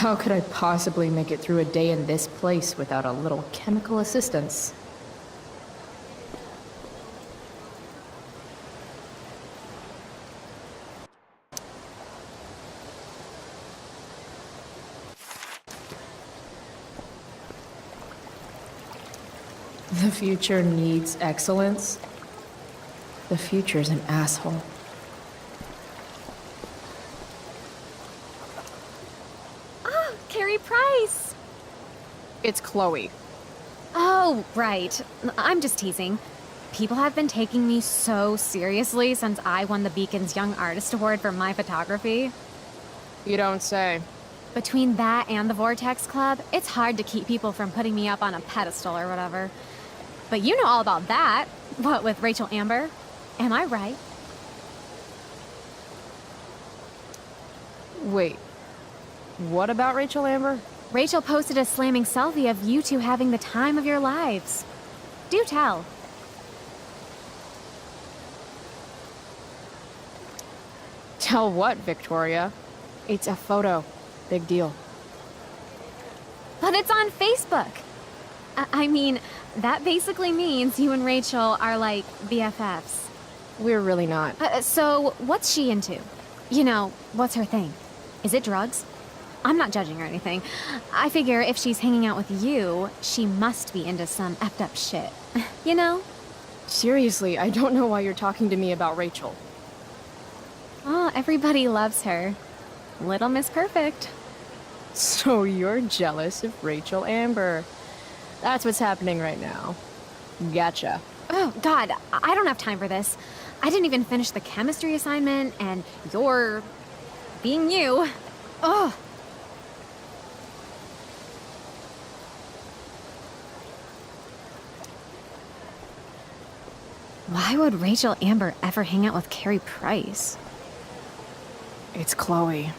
How could I possibly make it through a day in this place without a little chemical assistance? The future needs excellence. The future's an asshole. Oh, Carrie Price! It's Chloe. Oh, right. I'm just teasing. People have been taking me so seriously since I won the Beacon's Young Artist Award for my photography. You don't say. Between that and the Vortex Club, it's hard to keep people from putting me up on a pedestal or whatever. But you know all about that. What, with Rachel Amber? Am I right? Wait. What about Rachel Amber? Rachel posted a slamming selfie of you two having the time of your lives. Do tell. Tell what, Victoria? It's a photo. Big deal. But it's on Facebook. I mean, that basically means you and Rachel are like BFFs. We're really not. So, what's she into? You know, what's her thing? Is it drugs? I'm not judging or anything. I figure if she's hanging out with you, she must be into some effed up shit. You know? Seriously, I don't know why you're talking to me about Rachel. Oh, everybody loves her. Little Miss Perfect. So you're jealous of Rachel Amber. That's what's happening right now. Gotcha. Oh, God, I don't have time for this. I didn't even finish the chemistry assignment, and you're being you. Ugh. Why would Rachel Amber ever hang out with Carrie Price? It's Chloe.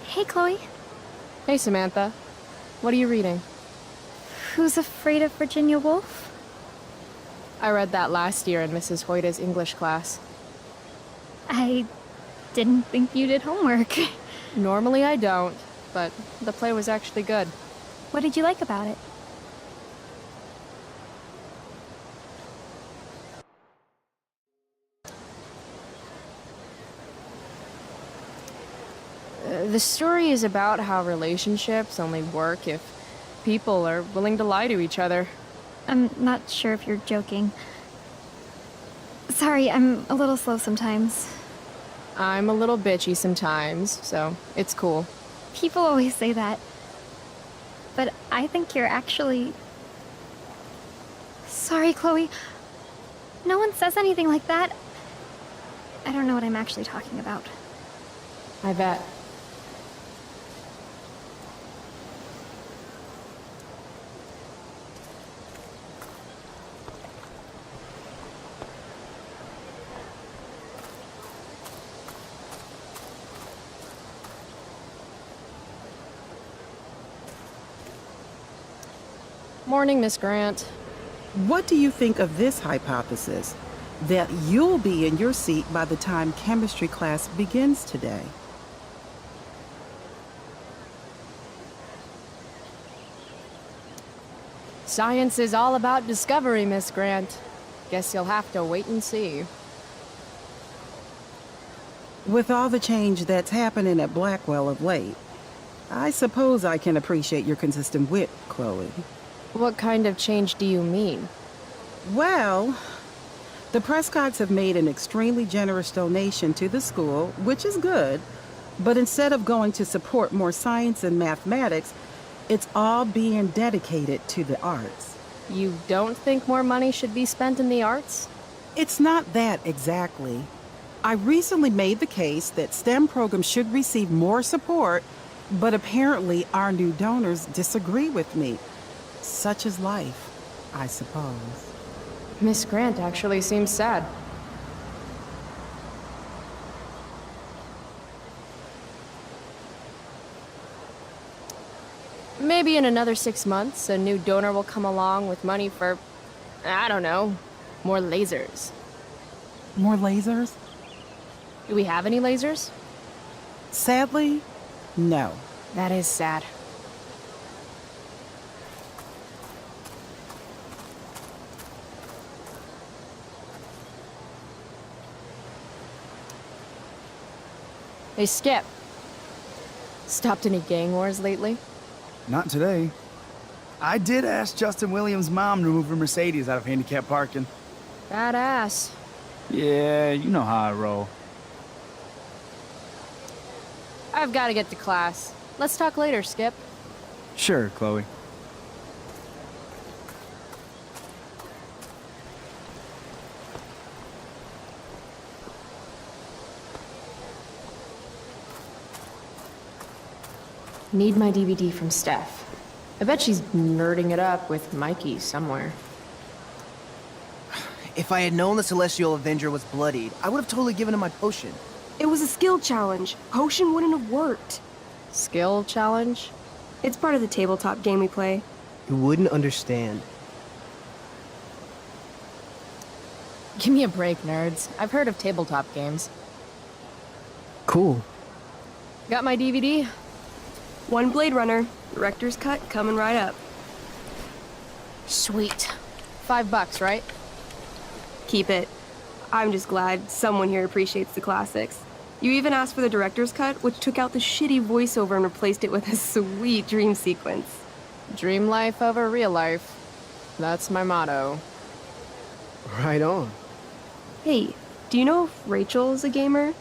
Hey, Chloe. Hey, Samantha. What are you reading? Who's Afraid of Virginia Woolf? I read that last year in Mrs. Hoyta's English class. I didn't think you did homework. Normally I don't, but the play was actually good. What did you like about it? The story is about how relationships only work if people are willing to lie to each other. I'm not sure if you're joking. Sorry, I'm a little slow sometimes. I'm a little bitchy sometimes, so it's cool. People always say that. But I think you're actually... Sorry, Chloe. No one says anything like that. I don't know what I'm actually talking about. I bet. Morning, Miss Grant. What do you think of this hypothesis? That you'll be in your seat by the time chemistry class begins today. Science is all about discovery, Miss Grant. Guess you'll have to wait and see. With all the change that's happening at Blackwell of late, I suppose I can appreciate your consistent wit, Chloe. What kind of change do you mean? Well, the Prescotts have made an extremely generous donation to the school, which is good, but instead of going to support more science and mathematics, it's all being dedicated to the arts. You don't think more money should be spent in the arts? It's not that exactly. I recently made the case that STEM programs should receive more support, but apparently our new donors disagree with me. Such is life, I suppose. Miss Grant actually seems sad. Maybe in another 6 months, a new donor will come along with money for, I don't know, more lasers. More lasers? Do we have any lasers? Sadly, no. That is sad. Hey, Skip. Stopped any gang wars lately? Not today. I did ask Justin Williams' mom to move her Mercedes out of handicap parking. Badass. Yeah, you know how I roll. I've got to get to class. Let's talk later, Skip. Sure, Chloe. Need my DVD from Steph. I bet she's nerding it up with Mikey somewhere. If I had known the Celestial Avenger was bloodied, I would have totally given him my potion. It was a skill challenge. Potion wouldn't have worked. Skill challenge? It's part of the tabletop game we play. You wouldn't understand. Give me a break, nerds. I've heard of tabletop games. Cool. Got my DVD? One Blade Runner, director's cut coming right up. Sweet. $5, right? Keep it. I'm just glad someone here appreciates the classics. You even asked for the director's cut, which took out the shitty voiceover and replaced it with a sweet dream sequence. Dream life over real life. That's my motto. Right on. Hey, do you know if Rachel is a gamer?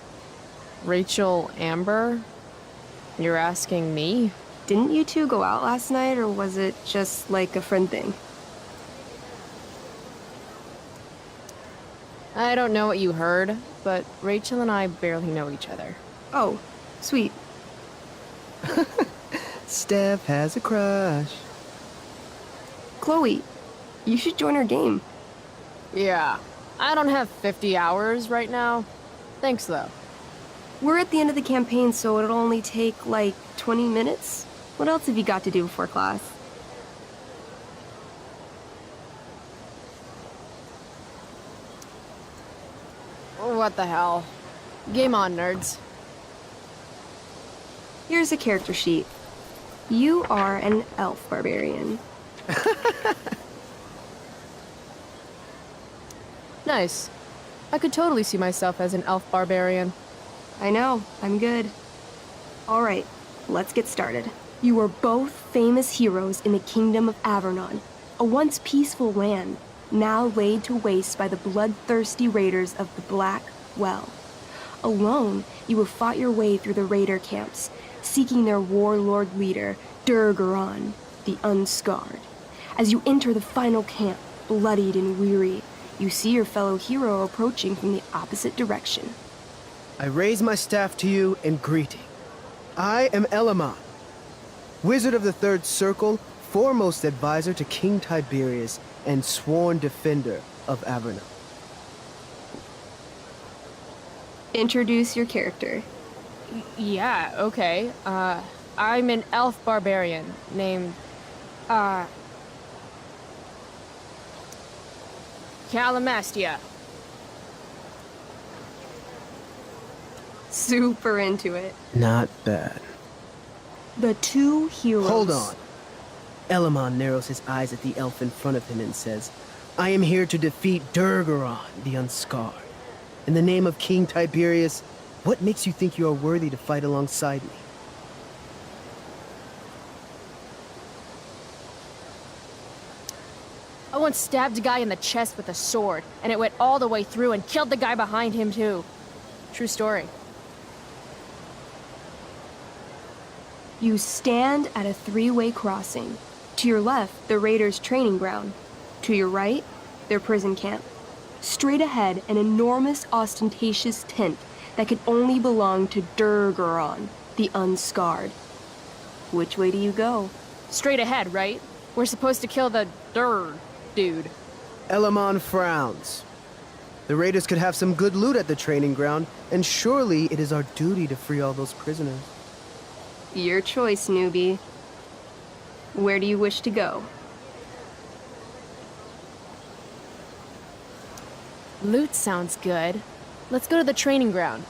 Rachel Amber? You're asking me? Didn't you two go out last night, or was it just like a friend thing? I don't know what you heard, but Rachel and I barely know each other. Oh, sweet. Steph has a crush. Chloe, you should join our game. Yeah, I don't have 50 hours right now. Thanks, though. We're at the end of the campaign, so it'll only take, like, 20 minutes. What else have you got to do before class? What the hell? Game on, nerds. Here's a character sheet. You are an elf barbarian. Nice. I could totally see myself as an elf barbarian. I know, I'm good. Alright, let's get started. You are both famous heroes in the kingdom of Avernon, a once peaceful land, now laid to waste by the bloodthirsty raiders of the Black Well. Alone, you have fought your way through the raider camps, seeking their warlord leader, Durgaron, the Unscarred. As you enter the final camp, bloodied and weary, you see your fellow hero approaching from the opposite direction. I raise my staff to you in greeting. I am Elamon, Wizard of the Third Circle, foremost advisor to King Tiberius, and sworn defender of Averno. Introduce your character. Yeah, okay. I'm an elf barbarian named, Calamastia. Super into it. Not bad. The two heroes. Hold on. Elamon narrows his eyes at the elf in front of him and says, I am here to defeat Durgaron, the Unscarred. In the name of King Tiberius, what makes you think you are worthy to fight alongside me? I once stabbed a guy in the chest with a sword, and it went all the way through and killed the guy behind him, too. True story. You stand at a three-way crossing. To your left, the raiders' training ground. To your right, their prison camp. Straight ahead, an enormous, ostentatious tent that could only belong to Durgaron, the Unscarred. Which way do you go? Straight ahead, right? We're supposed to kill the dude. Elamon frowns. The raiders could have some good loot at the training ground, and surely it is our duty to free all those prisoners. Your choice, newbie. Where do you wish to go? Loot sounds good. Let's go to the training ground.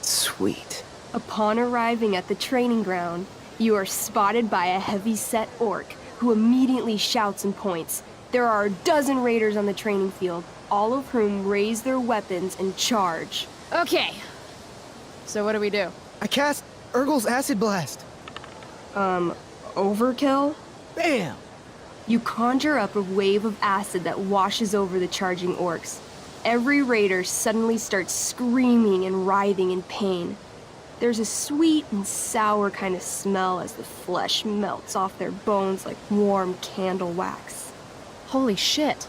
Sweet. Upon arriving at the training ground, you are spotted by a heavy-set orc who immediately shouts and points. There are a dozen raiders on the training field, all of whom raise their weapons and charge. Okay. So what do we do? I cast Urgel's Acid Blast. Overkill? Bam! You conjure up a wave of acid that washes over the charging orcs. Every raider suddenly starts screaming and writhing in pain. There's a sweet and sour kind of smell as the flesh melts off their bones like warm candle wax. Holy shit.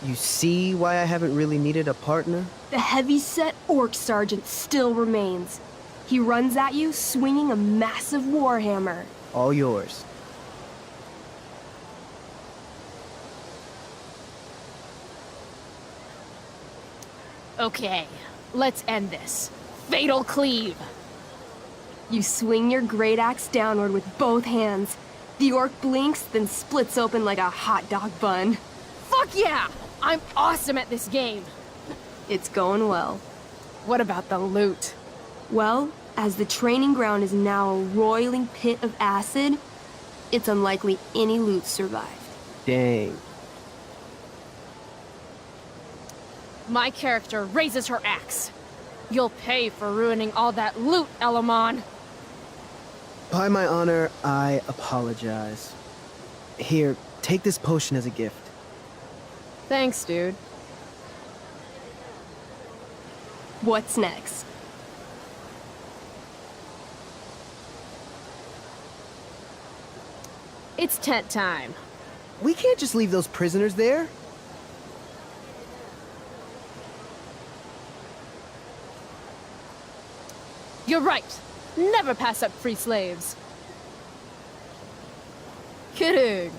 You see why I haven't really needed a partner? The heavy-set orc sergeant still remains. He runs at you swinging a massive warhammer. All yours. Okay, let's end this. Fatal cleave. You swing your great axe downward with both hands. The orc blinks, then splits open like a hot dog bun. Fuck yeah! I'm awesome at this game. It's going well. What about the loot? Well, as the training ground is now a roiling pit of acid, it's unlikely any loot survived. Dang. My character raises her axe. You'll pay for ruining all that loot, Elamon. By my honor, I apologize. Here, take this potion as a gift. Thanks, dude. What's next? It's tent time. We can't just leave those prisoners there. You're right. Never pass up free slaves. Kidding.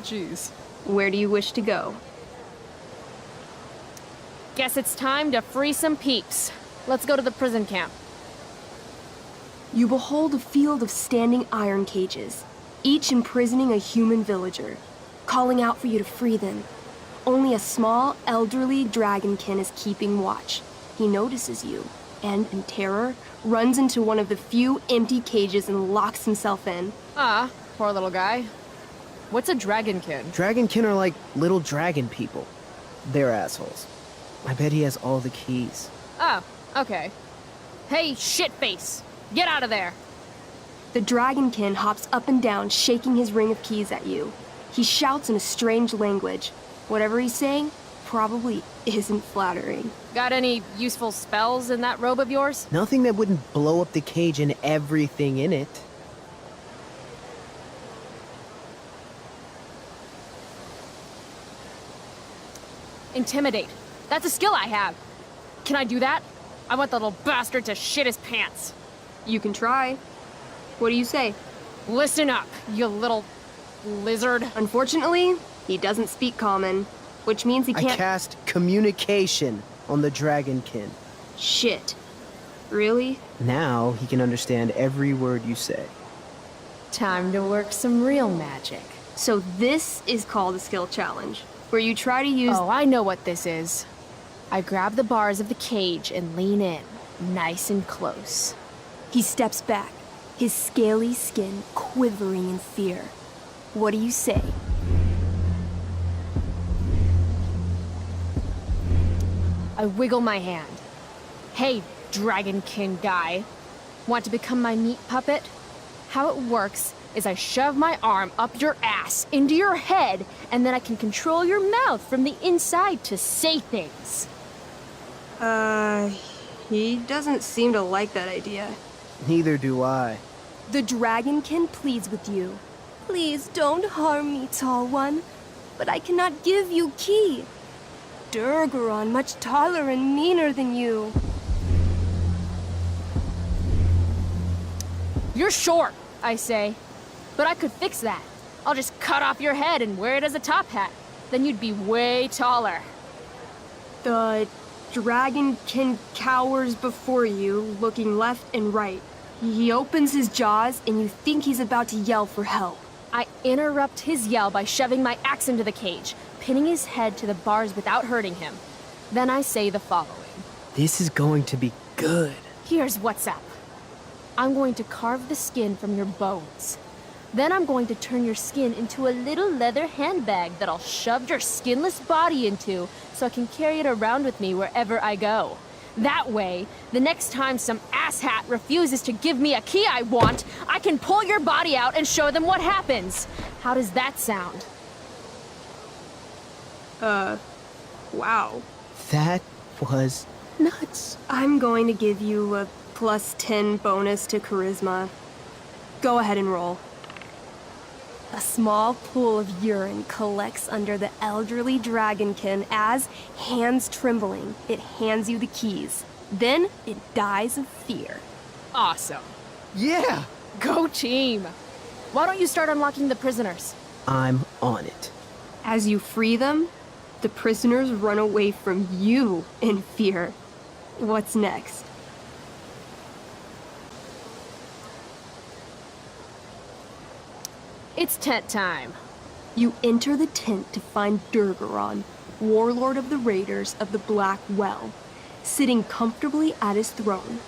Jeez. Where do you wish to go? Guess it's time to free some peeps. Let's go to the prison camp. You behold a field of standing iron cages, each imprisoning a human villager, calling out for you to free them. Only a small, elderly dragonkin is keeping watch. He notices you, and in terror, runs into one of the few empty cages and locks himself in. Ah, poor little guy. What's a dragonkin? Dragonkin are like little dragon people. They're assholes. I bet he has all the keys. Oh, okay. Hey, shitface! Get out of there! The dragonkin hops up and down, shaking his ring of keys at you. He shouts in a strange language. Whatever he's saying probably isn't flattering. Got any useful spells in that robe of yours? Nothing that wouldn't blow up the cage and everything in it. Intimidate. That's a skill I have. Can I do that? I want the little bastard to shit his pants. You can try. What do you say? Listen up, you little lizard. Unfortunately, he doesn't speak common, which means he I can't— cast communication on the dragonkin. Shit. Really? Now he can understand every word you say. Time to work some real magic. So this is called a skill challenge, where you try to use— Oh, I know what this is. I grab the bars of the cage and lean in, nice and close. He steps back, his scaly skin quivering in fear. What do you say? I wiggle my hand. Hey, dragonkin guy. Want to become my meat puppet? How it works is I shove my arm up your ass into your head, and then I can control your mouth from the inside to say things. He doesn't seem to like that idea. Neither do I. The dragonkin pleads with you. Please don't harm me, tall one, but I cannot give you key. Durgaron much taller and meaner than you. You're short, I say. But I could fix that. I'll just cut off your head and wear it as a top hat. Then you'd be way taller. The dragonkin cowers before you, looking left and right. He opens his jaws, and you think he's about to yell for help. I interrupt his yell by shoving my axe into the cage, pinning his head to the bars without hurting him. Then I say the following. This is going to be good. Here's what's up. I'm going to carve the skin from your bones. Then I'm going to turn your skin into a little leather handbag that I'll shove your skinless body into so I can carry it around with me wherever I go. That way, the next time some asshat refuses to give me a key I want, I can pull your body out and show them what happens. How does that sound? Wow. That was nuts. I'm going to give you a +10 bonus to charisma. Go ahead and roll. A small pool of urine collects under the elderly dragonkin as, hands trembling, it hands you the keys. Then it dies of fear. Awesome. Yeah! Go team! Why don't you start unlocking the prisoners? I'm on it. As you free them, the prisoners run away from you in fear. What's next? It's tent time. You enter the tent to find Durgaron, warlord of the Raiders of the Black Well, sitting comfortably at his throne.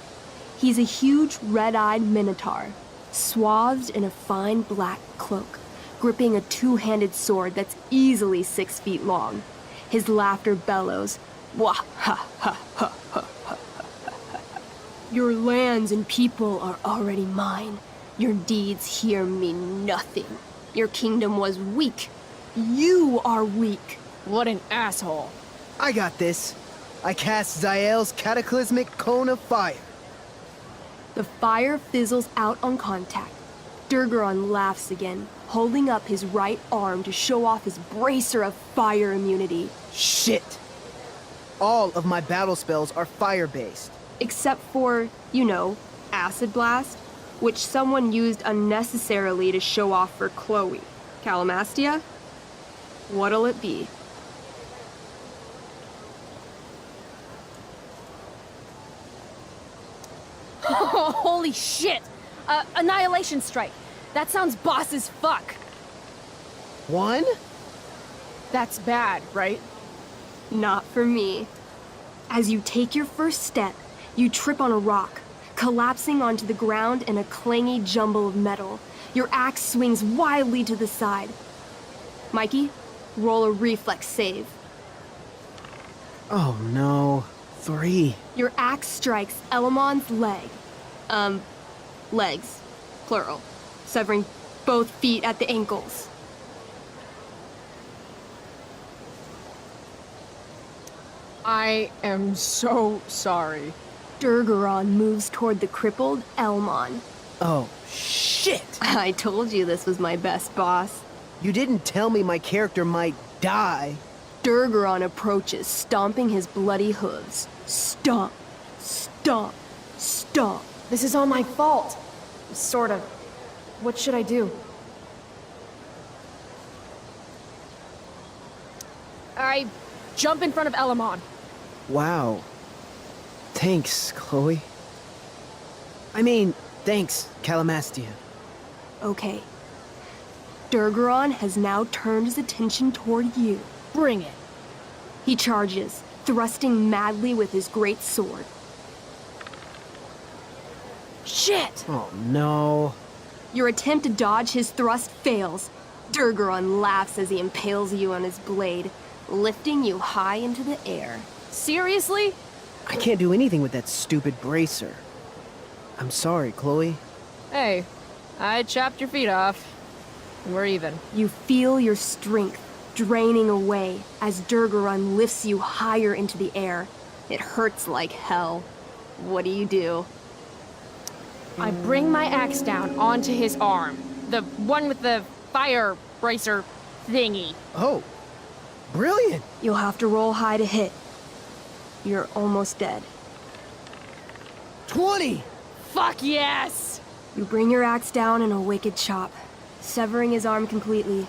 He's a huge red-eyed minotaur, swathed in a fine black cloak, gripping a two-handed sword that's easily 6 feet long. His laughter bellows, "Wah ha ha ha ha ha ha. Your lands and people are already mine. Your deeds here mean nothing. Your kingdom was weak. You are weak." What an asshole. I got this. I cast Zael's cataclysmic cone of fire. The fire fizzles out on contact. Durgaron laughs again, holding up his right arm to show off his bracer of fire immunity. Shit! All of my battle spells are fire-based. Except for, Acid Blast, which someone used unnecessarily to show off for Chloe. Calamastia? What'll it be? Holy shit! Annihilation Strike. That sounds boss as fuck. One? That's bad, right? Not for me. As you take your first step, you trip on a rock, collapsing onto the ground in a clangy jumble of metal. Your axe swings wildly to the side. Mikey, roll a reflex save. Oh no. 3. Your axe strikes Elamon's leg. Legs. Plural. Severing both feet at the ankles. I am so sorry. Durgaron moves toward the crippled Elmon. Oh, shit! I told you this was my best boss. You didn't tell me my character might die. Durgaron approaches, stomping his bloody hooves. Stomp, stomp, stomp. This is all my fault. Sort of. What should I do? I jump in front of Elamon. Wow. Thanks, Chloe. I mean, thanks, Calamastia. Okay. Durgaron has now turned his attention toward you. Bring it. He charges, thrusting madly with his great sword. Shit! Oh no. Your attempt to dodge his thrust fails. Durgaron laughs as he impales you on his blade, lifting you high into the air. Seriously? I can't do anything with that stupid bracer. I'm sorry, Chloe. Hey, I chopped your feet off. We're even. You feel your strength draining away as Durgaron lifts you higher into the air. It hurts like hell. What do? I bring my axe down onto his arm. The one with the fire bracer thingy. Oh, brilliant! You'll have to roll high to hit. You're almost dead. 20! Fuck yes! You bring your axe down in a wicked chop, severing his arm completely.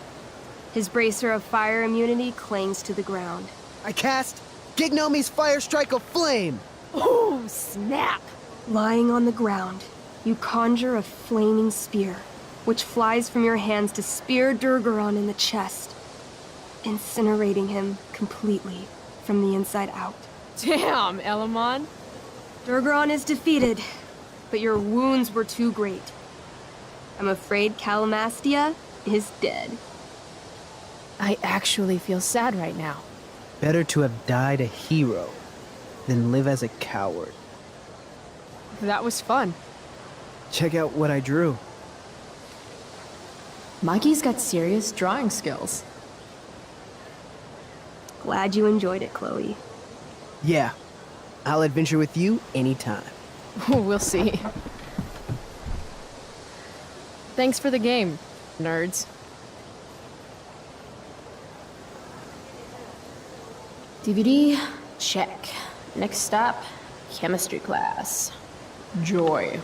His bracer of fire immunity clings to the ground. I cast Gignomi's Fire Strike of Flame! Ooh, snap! Lying on the ground, you conjure a flaming spear. which flies from your hands to spear Durgaron in the chest, incinerating him completely from the inside out. Damn, Elamon. Durgaron is defeated, but your wounds were too great. I'm afraid Calamastia is dead. I actually feel sad right now. Better to have died a hero than live as a coward. That was fun. Check out what I drew. Mikey's got serious drawing skills. Glad you enjoyed it, Chloe. Yeah, I'll adventure with you anytime. We'll see. Thanks for the game, nerds. DVD, check. Next stop, chemistry class. Joy.